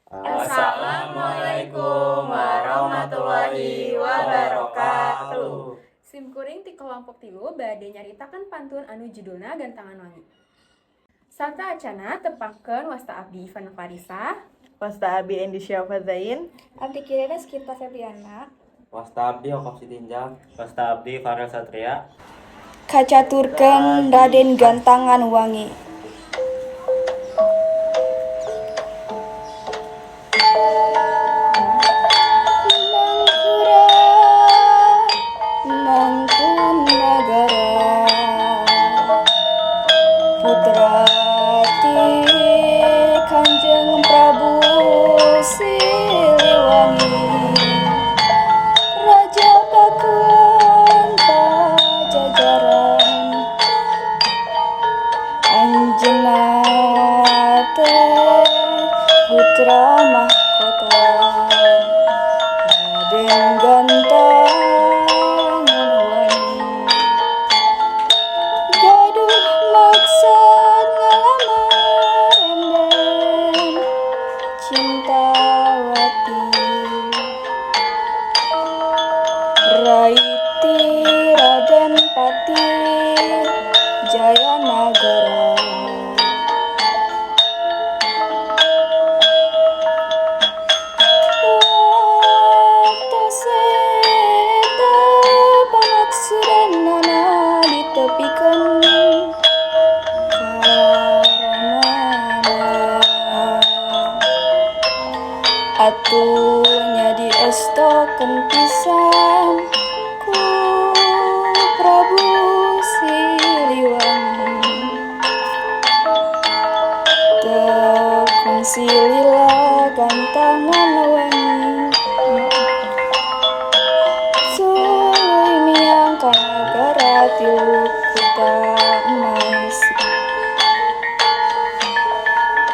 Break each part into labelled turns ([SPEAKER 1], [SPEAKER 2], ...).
[SPEAKER 1] Assalamualaikum warahmatullahi wabarakatuh.
[SPEAKER 2] Simkuring ti kelompok tilu bade nyaritakan pantun anu judulna Gantangan Wangi. Sarta acana tepangkeun wasta abdi Ivan Farisa,
[SPEAKER 3] Wasta Abi Endi Syafazain,
[SPEAKER 4] Abdi Kirena Skita Febriana,
[SPEAKER 1] Wasta abdi Okop Sitinjak.
[SPEAKER 5] Wasta abdi Farel Satria.
[SPEAKER 4] kacaturkeun Raden Gantangan Wangi. Putra ti Kanjeng Prabu Siliwangi, Raja Pakuan Pajajaran, anjeunna teh putra mahkota Raden Gantangan Wangi. Gaduh maksud ngalamar enden Cintawati, Raiti Raden Pati Jayanagara. Waktos eta pamaksudanana ditepikeun atunya diestokeun pisan ku Prabu Siliwangi. Tekun silila gantangan wangi, suluy miang ka nagara tilu kuta emas,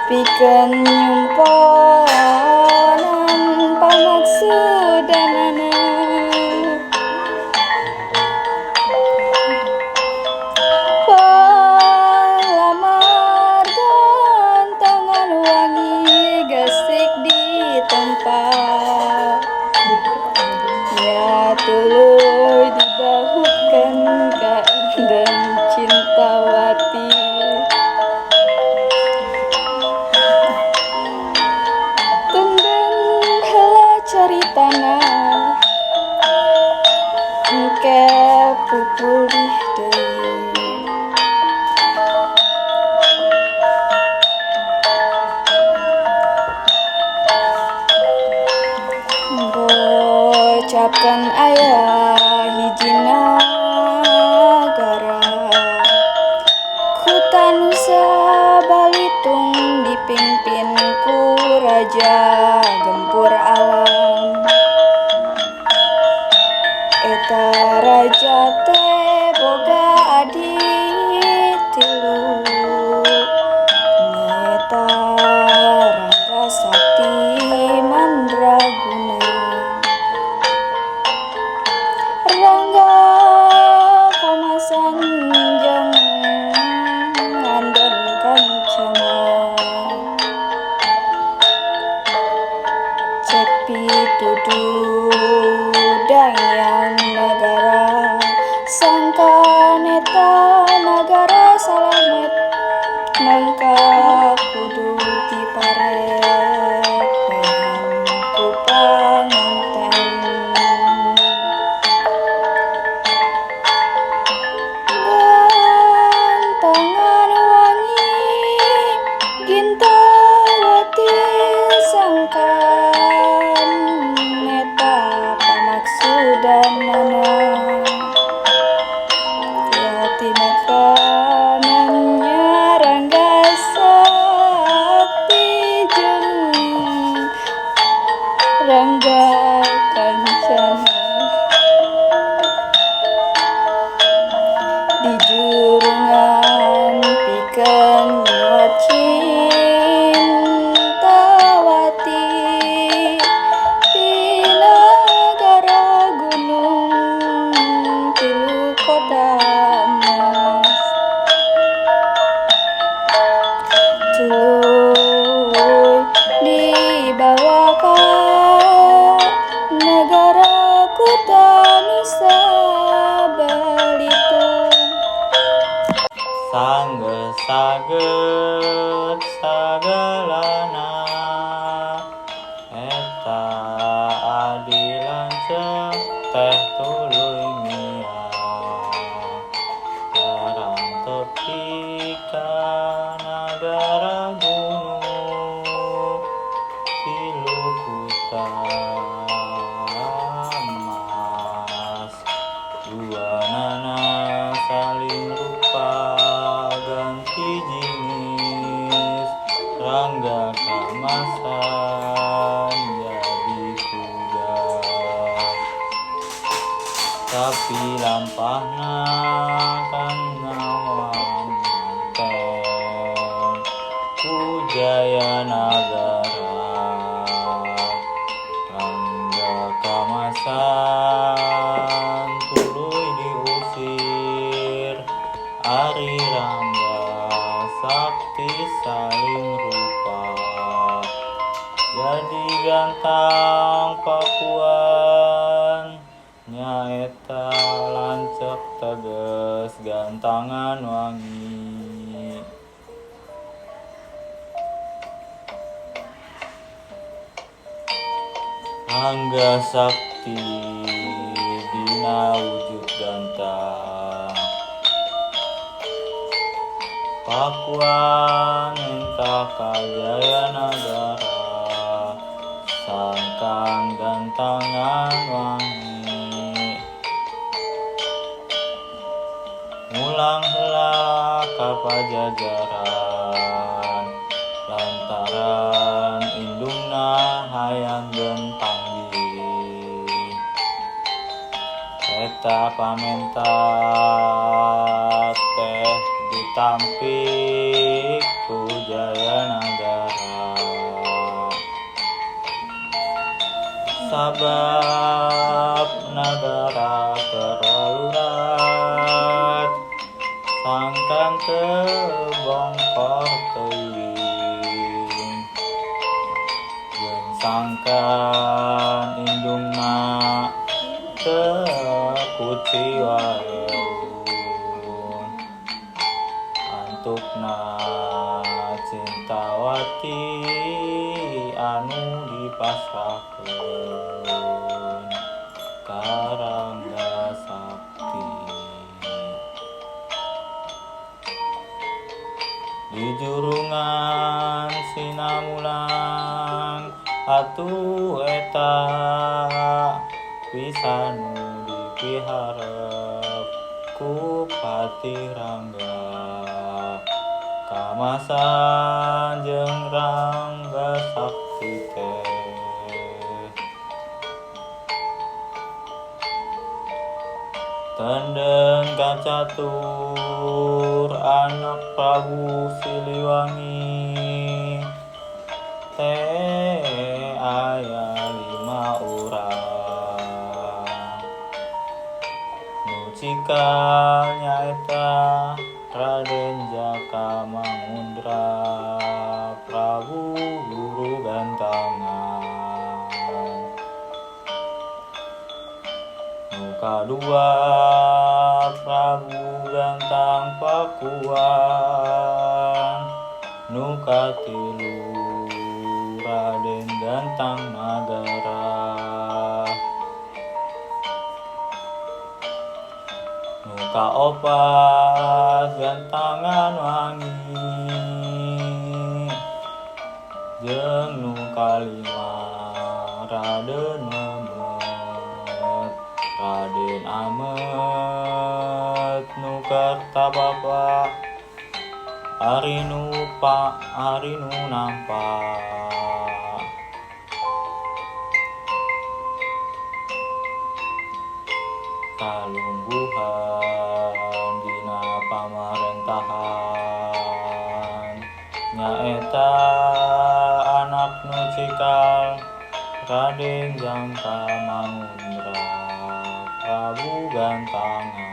[SPEAKER 4] pikeun nyumpanan pamaksudanana. Palamar Gantangan Wangi gasik ditempa, nya tuluy dibahukeun ka Enden Cintawati. Tenden heula caritana engke pupulih deui. Bocapkeun aya hiji nagara, Kutanusa Balitung dipimpin ku Raja Gempur Alam. Eta raja teh boga adik tilu, nyaeta Rangga Sakti Mandraguna, Rangga Kamasan jeung Ngandon Kancana. Cek pitududang yang nagara, sangka neta nagara salamet, nangka kudu diparek pehan ku panganten. Gantangan wangi Gintawati sangkan neta
[SPEAKER 5] Rangga kamasan jadi kuda, tapi lampahna kan ngawang manten ku jaya nagara. Rangga kamasan tuluy diusir, Ari Rangga sakti saling rupa, jadi gantang Pakuan nyaeta lancep teges gantangan wangi. Rangga sakti dina wujud gantang, Pakuan entah kajaya nagara, sangkan gantangan wangi. Mulang heula ka pajajaran, lantaran indungna hayang gentanggi. Eta pamenta teh ditampik ku jaya nagara, sabab nagara kerolurat, sangkan tebongkor teuing, jeung sangkan indungna teu kuci wae. Antukna cintawati anu dipasrahkeun ka Rangga sakti. Di jurungan Sinamulang atuh eta pisanu dipiharep ku Patih Rangga, kamasan jeung Rangga sakti teh. Tendeng kacatur anak Prabu Siliwangi, teh aya 5 urang. Nu cikal nyaeta Raden Jaka Mangundra, Prabu Guru Gantangan. Nu kadua Prabu Gantang Pakuan, nu katilu Raden Gantang Nagara, nu kaopat gantangan wangi, jeung nu kalima Raden Memet. Raden Amet nu kertabapa, ari nu nampa. Kalungguhan dina pamarentahan, nyaeta anak nu cikal Raden Jaka Mangundra, Prabu Gantangan.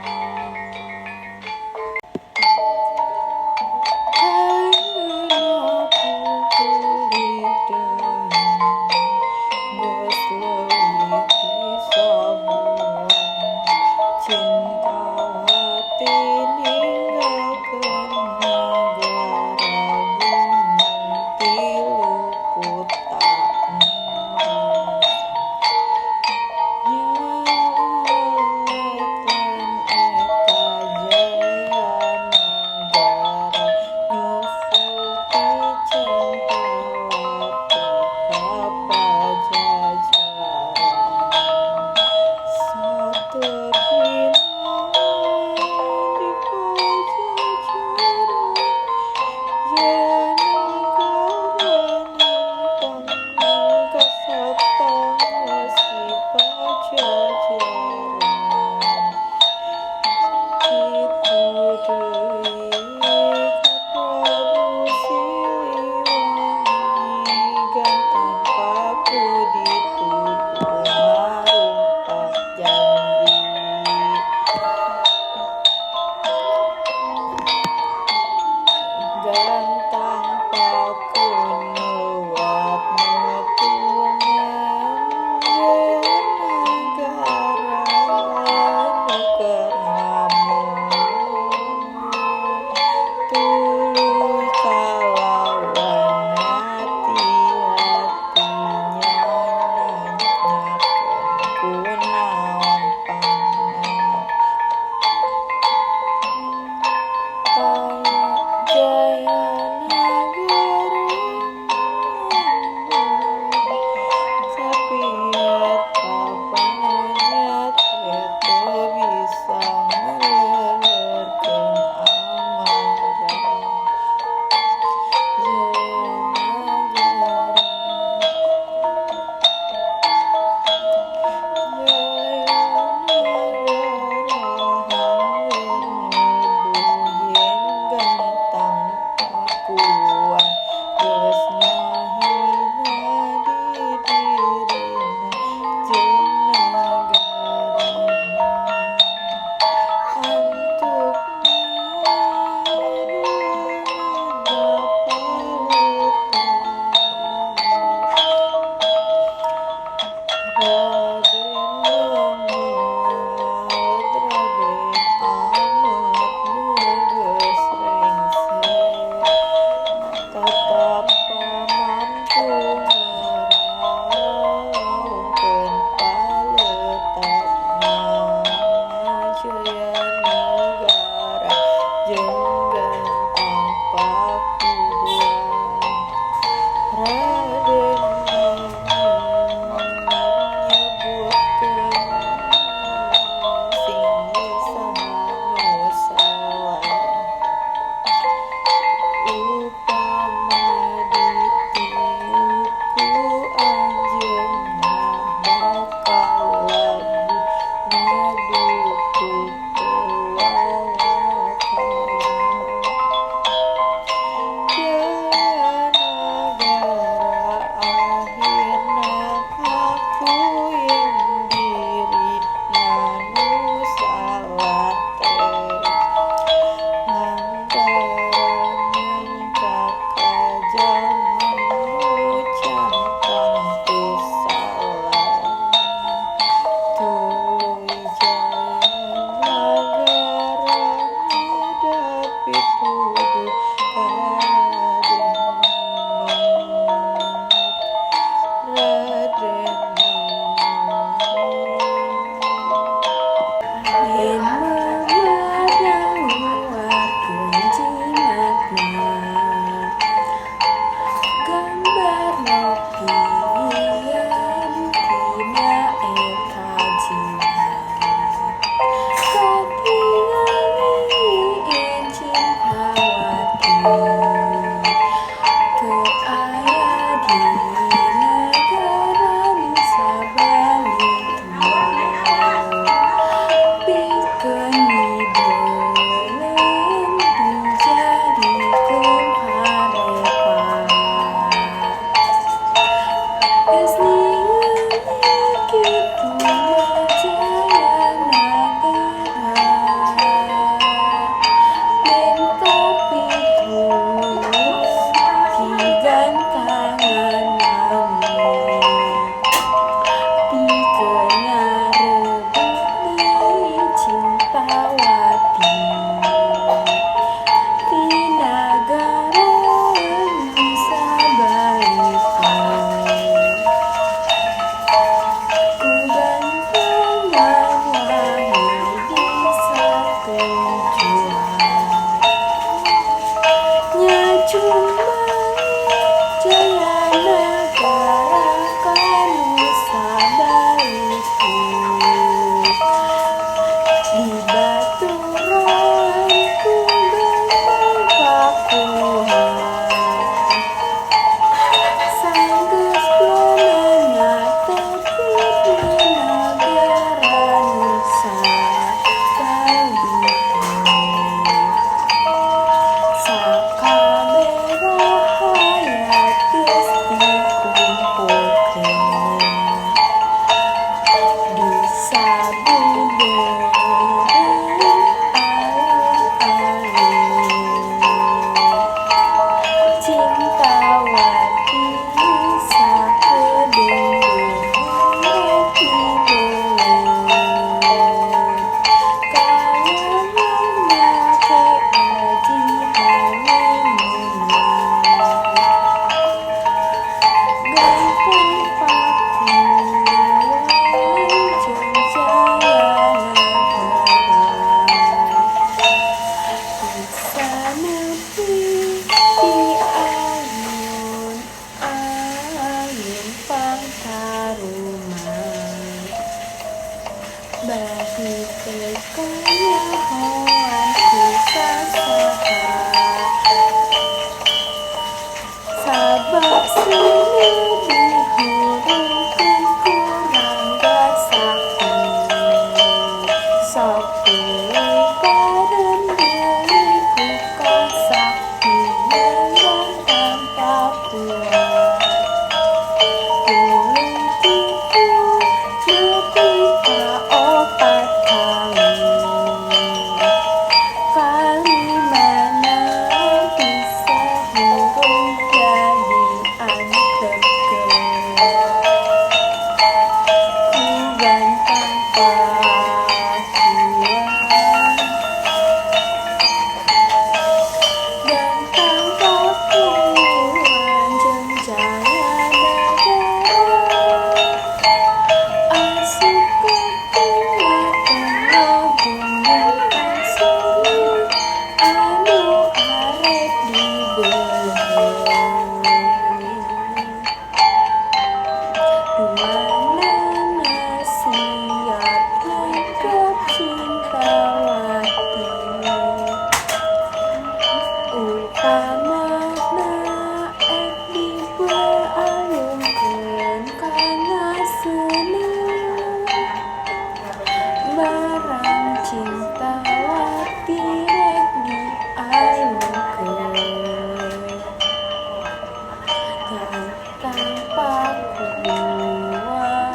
[SPEAKER 4] Nyai tanpa kubuan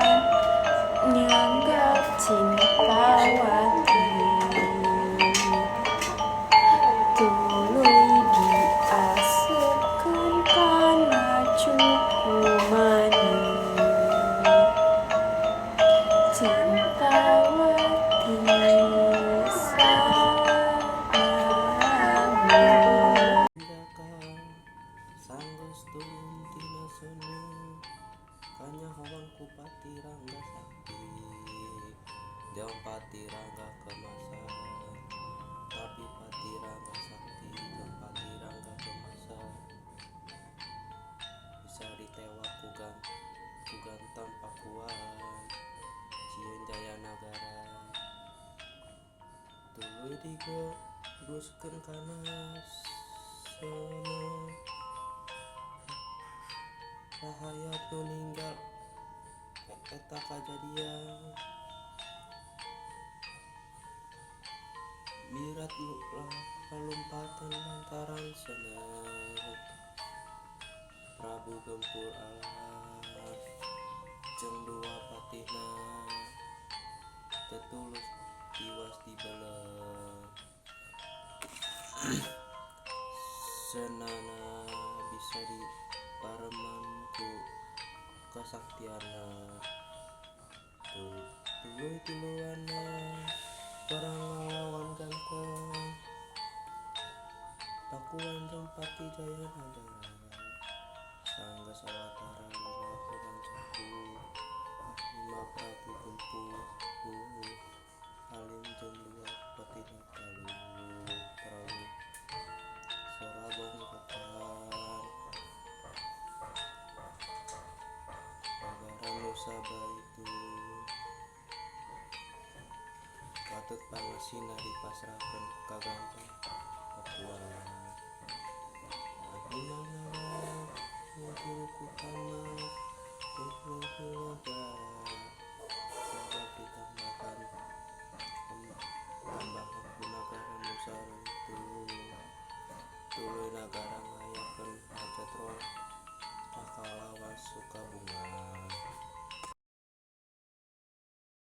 [SPEAKER 4] nyanggap cintawati tuluy diasupkeun kana cukumani cintawati saami.
[SPEAKER 6] Sanggeus turun tina seni kanyahoan ku pati rangga sakti jeung pati rangga kemasan tapi pati rangga sakti jeung pati rangga kemasan bisa ditewak ku ganteng Pakuan Cieun Jaya Nagara tuluy digeruskeun kana sana rahayat nu ninggal eta kajadian birat lalumpatan lantaran senang Prabu Gempur Alat jeung dua patihna tetulus tiwas dibeleng senana bisa dipareman ku kasaktiana tuluy tiluanna perang ngalawan ganteng Pakuan jeung Pati Jaya Nagara sanggeus sawatara lima urang sepuh lima Prabu Gempur Halim jeung dua patihna Prabu Serabong Ketan Nagara Nusa Baitu patut pangasina dipasrahkeun ka ganteng Pakuan Abdi mangga